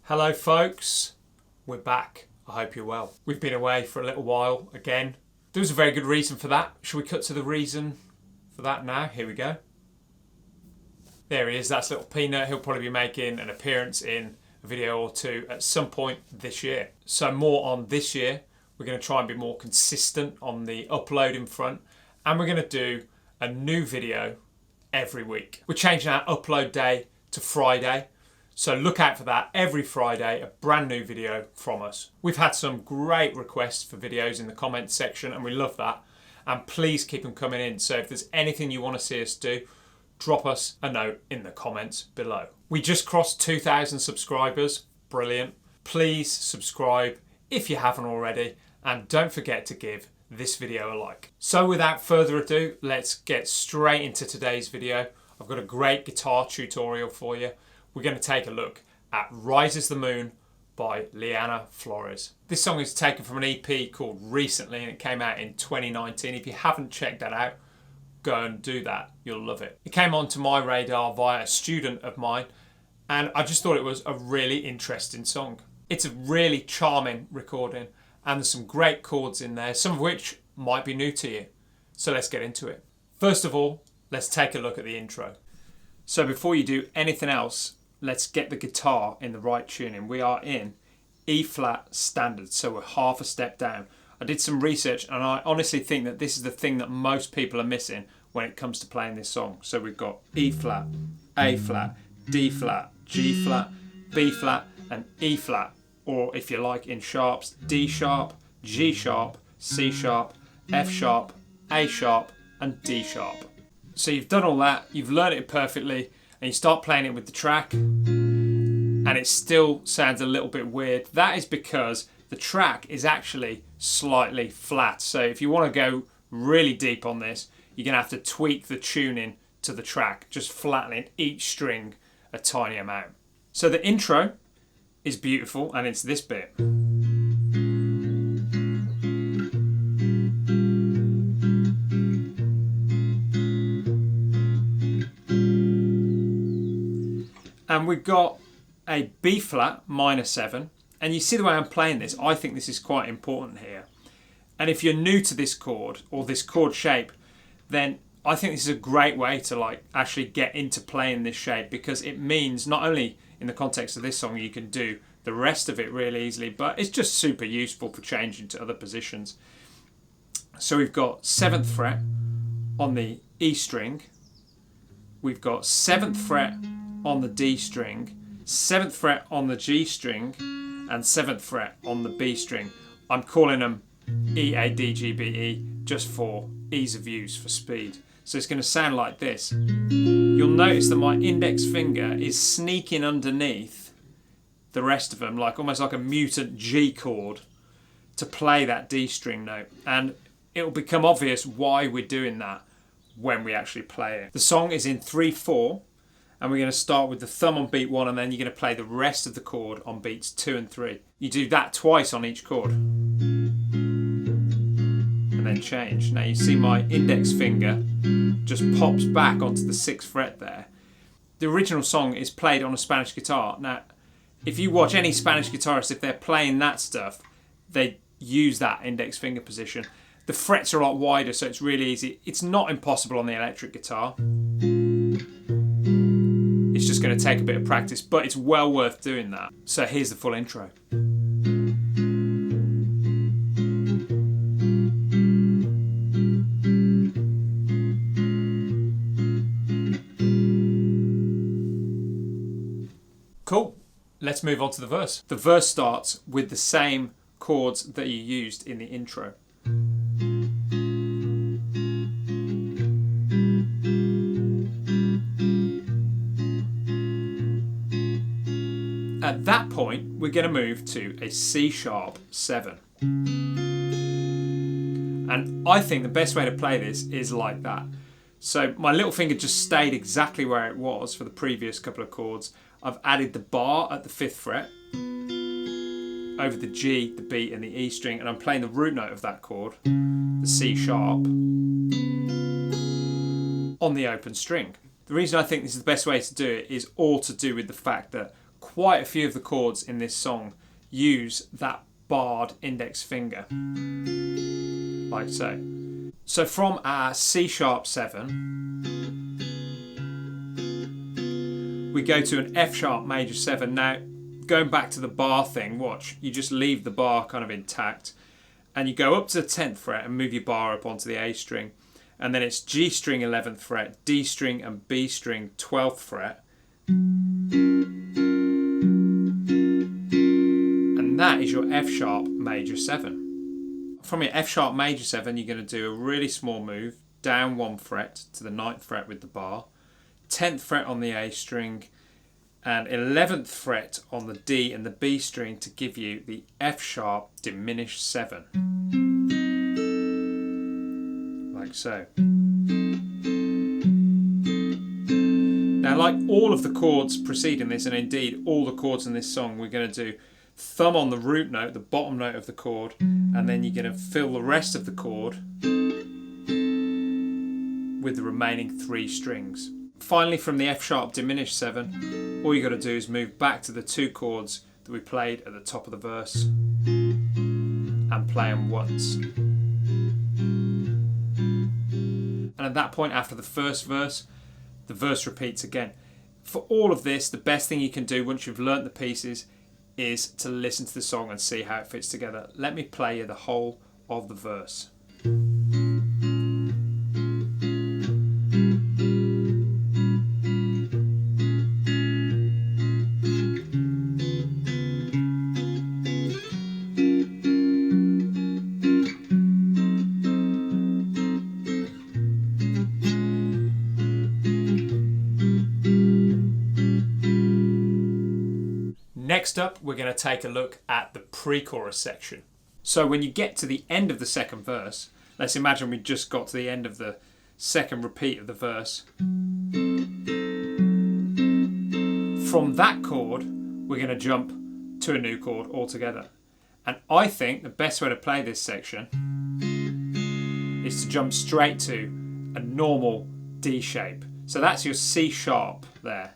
Hello folks, we're back. I hope you're well. We've been away for a little while again. There was a very good reason for that. Shall we cut to the reason for that now? Here we go. There he is, that's little Peanut. He'll probably be making an appearance in a video or two at some point this year. So more on this year. We're going to try and be more consistent on the uploading front, and we're going to do a new video every week. We're changing our upload day to Friday. So look out for that every Friday, a brand new video from us. We've had some great requests for videos in the comments section and we love that. And please keep them coming in. So if there's anything you want to see us do, drop us a note in the comments below. We just crossed 2,000 subscribers. Brilliant. Please subscribe if you haven't already. And don't forget to give this video a like. So without further ado, let's get straight into today's video. I've got a great guitar tutorial for you. We're going to take a look at Rises the Moon by Liana Flores. This song is taken from an EP called Recently and it came out in 2019. If you haven't checked that out, go and do that. You'll love it. It came onto my radar via a student of mine and I just thought it was a really interesting song. It's a really charming recording and there's some great chords in there, some of which might be new to you. So let's get into it. First of all, let's take a look at the intro. So before you do anything else, let's get the guitar in the right tuning. We are in E flat standard, so we're half a step down. I did some research and I honestly think that this is the thing that most people are missing when it comes to playing this song. So we've got E flat, A flat, D flat, G flat, B flat and E flat, or if you like in sharps, D sharp, G sharp, C sharp, F sharp, A sharp and D sharp. So you've done all that, you've learned it perfectly, and you start playing it with the track, and it still sounds a little bit weird. That is because the track is actually slightly flat. So if you want to go really deep on this, you're going to have to tweak the tuning to the track, just flattening each string a tiny amount. So the intro is beautiful, and it's this bit. And we've got a B flat minor 7, and you see the way I'm playing this, I think this is quite important here. And if you're new to this chord or this chord shape, then I think this is a great way to actually get into playing this shape, because it means not only in the context of this song you can do the rest of it really easily, but it's just super useful for changing to other positions. So we've got 7th fret on the E string, we've got 7th fret on the D string, 7th fret on the G string and 7th fret on the B string. I'm calling them E, A, D, G, B, E just for ease of use, for speed. So it's going to sound like this. You'll notice that my index finger is sneaking underneath the rest of them, almost like a mutant G chord, to play that D string note. And it'll become obvious why we're doing that when we actually play it. The song is in 3/4. And we're going to start with the thumb on beat 1 and then you're going to play the rest of the chord on beats 2 and 3. You do that twice on each chord. And then change. Now you see my index finger just pops back onto the 6th fret there. The original song is played on a Spanish guitar. Now, if you watch any Spanish guitarist, if they're playing that stuff, they use that index finger position. The frets are a lot wider, so it's really easy. It's not impossible on the electric guitar. It's just going to take a bit of practice, but it's well worth doing that. So here's the full intro. Cool. Let's move on to the verse. The verse starts with the same chords that you used in the intro. At that point, we're going to move to a C sharp 7. And I think the best way to play this is like that. So my little finger just stayed exactly where it was for the previous couple of chords. I've added the bar at the 5th fret over the G, the B and the E string, and I'm playing the root note of that chord, the C sharp, on the open string. The reason I think this is the best way to do it is all to do with the fact that quite a few of the chords in this song use that barred index finger, like so. So from our C-sharp 7, we go to an F-sharp major 7. Now, going back to the bar thing, watch, you just leave the bar kind of intact, and you go up to the 10th fret and move your bar up onto the A string, and then it's G string 11th fret, D string and B string 12th fret, and that is your F-sharp major 7. From your F-sharp major 7, you're going to do a really small move, down 1 fret to the 9th fret with the bar, 10th fret on the A string, and 11th fret on the D and the B string to give you the F-sharp diminished 7. Like so. Now, like all of the chords preceding this, and indeed all the chords in this song, we're going to do thumb on the root note, the bottom note of the chord, and then you're going to fill the rest of the chord with the remaining 3 strings. Finally, from the F-sharp diminished 7, all you got to do is move back to the 2 chords that we played at the top of the verse and play them once. And at that point, after the first verse, the verse repeats again. For all of this, the best thing you can do once you've learnt the pieces is to listen to the song and see how it fits together. Let me play you the whole of the verse. Next up, we're going to take a look at the pre-chorus section. So when you get to the end of the second verse, let's imagine we just got to the end of the second repeat of the verse. From that chord, we're going to jump to a new chord altogether. And I think the best way to play this section is to jump straight to a normal D shape. So that's your C sharp there.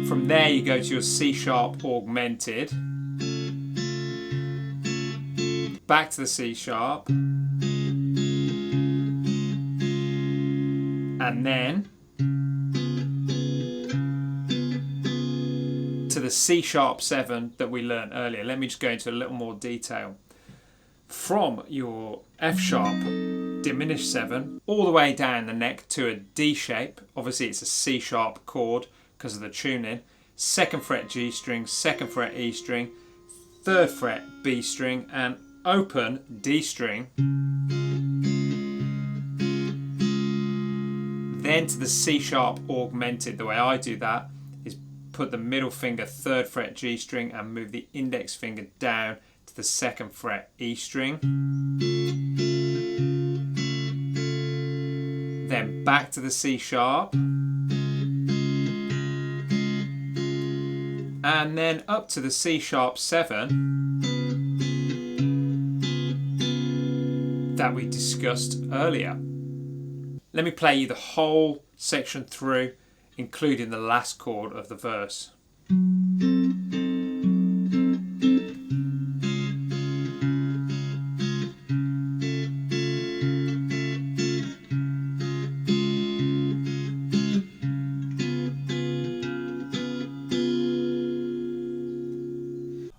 From there you go to your C sharp augmented, back to the C sharp, and then to the C sharp 7 that we learned earlier. Let me just go into a little more detail. From your F sharp diminished 7 all the way down the neck to a D shape, obviously it's a C sharp chord because of the tuning, 2nd fret G string, 2nd fret E string, 3rd fret B string, and open D string, then to the C sharp augmented. The way I do that is put the middle finger 3rd fret G string and move the index finger down to the 2nd fret E string, then back to the C sharp, and then up to the C sharp 7 that we discussed earlier. Let me play you the whole section through, including the last chord of the verse.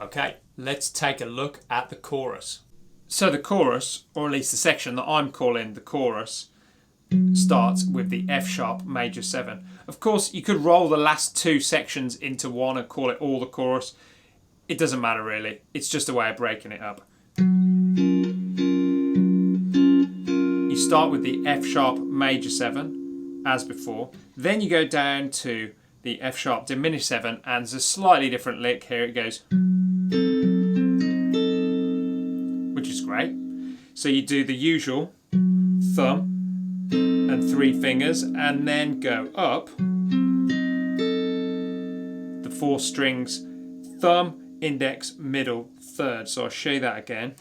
Okay, let's take a look at the chorus. So the chorus, or at least the section that I'm calling the chorus, starts with the F sharp major 7. Of course, you could roll the last 2 sections into one and call it all the chorus. It doesn't matter really. It's just a way of breaking it up. You start with the F sharp major 7, as before. Then you go down to the F sharp diminished 7, and there's a slightly different lick. Here it goes, which is great. So you do the usual thumb and 3 fingers, and then go up the 4 strings, thumb, index, middle, 3rd. So I'll show you that again.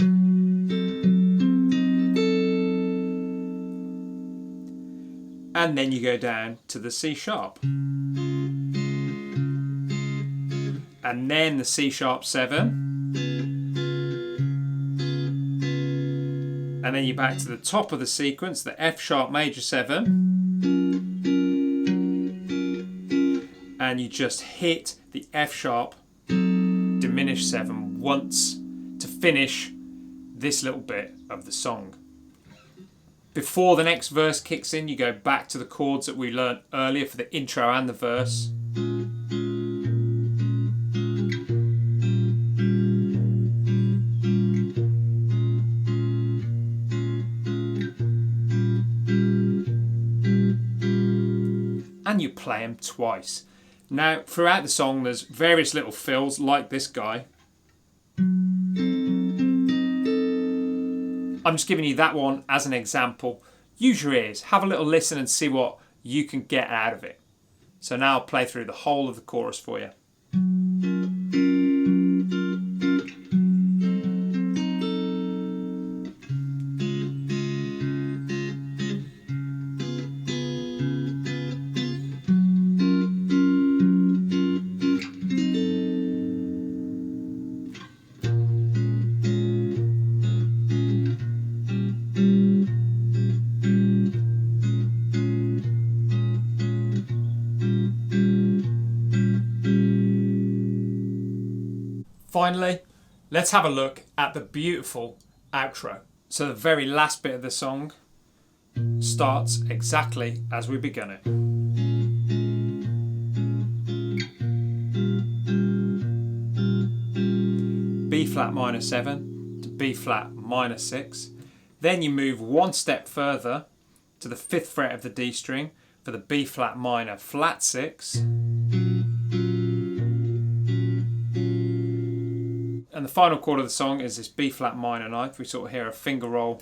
And then you go down to the C sharp. And and then the C sharp 7, and then you're back to the top of the sequence, the F sharp major 7, and you just hit the F sharp diminished 7 once to finish this little bit of the song. Before the next verse kicks in, you go back to the chords that we learnt earlier for the intro and the verse. And you play them twice. Now, throughout the song, there's various little fills like this guy. I'm just giving you that one as an example. Use your ears, have a little listen and see what you can get out of it. So now I'll play through the whole of the chorus for you. Finally, let's have a look at the beautiful outro. So the very last bit of the song starts exactly as we begun it. B flat minor 7 to B flat minor 6. Then you move one step further to the 5th fret of the D string for the B flat minor flat 6. And the final chord of the song is this B flat minor 9th. We sort of hear a finger roll up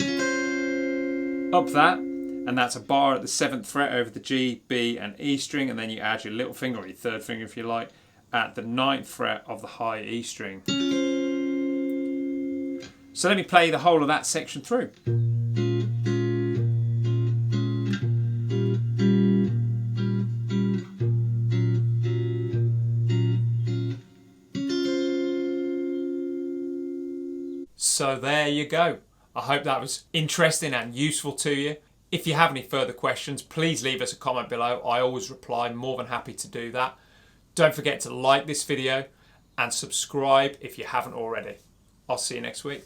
that, and that's a bar at the 7th fret over the G, B and E string, and then you add your little finger, or your 3rd finger if you like, at the 9th fret of the high E string. So let me play the whole of that section through. So there you go. I hope that was interesting and useful to you. If you have any further questions, please leave us a comment below. I always reply, more than happy to do that. Don't forget to like this video and subscribe if you haven't already. I'll see you next week.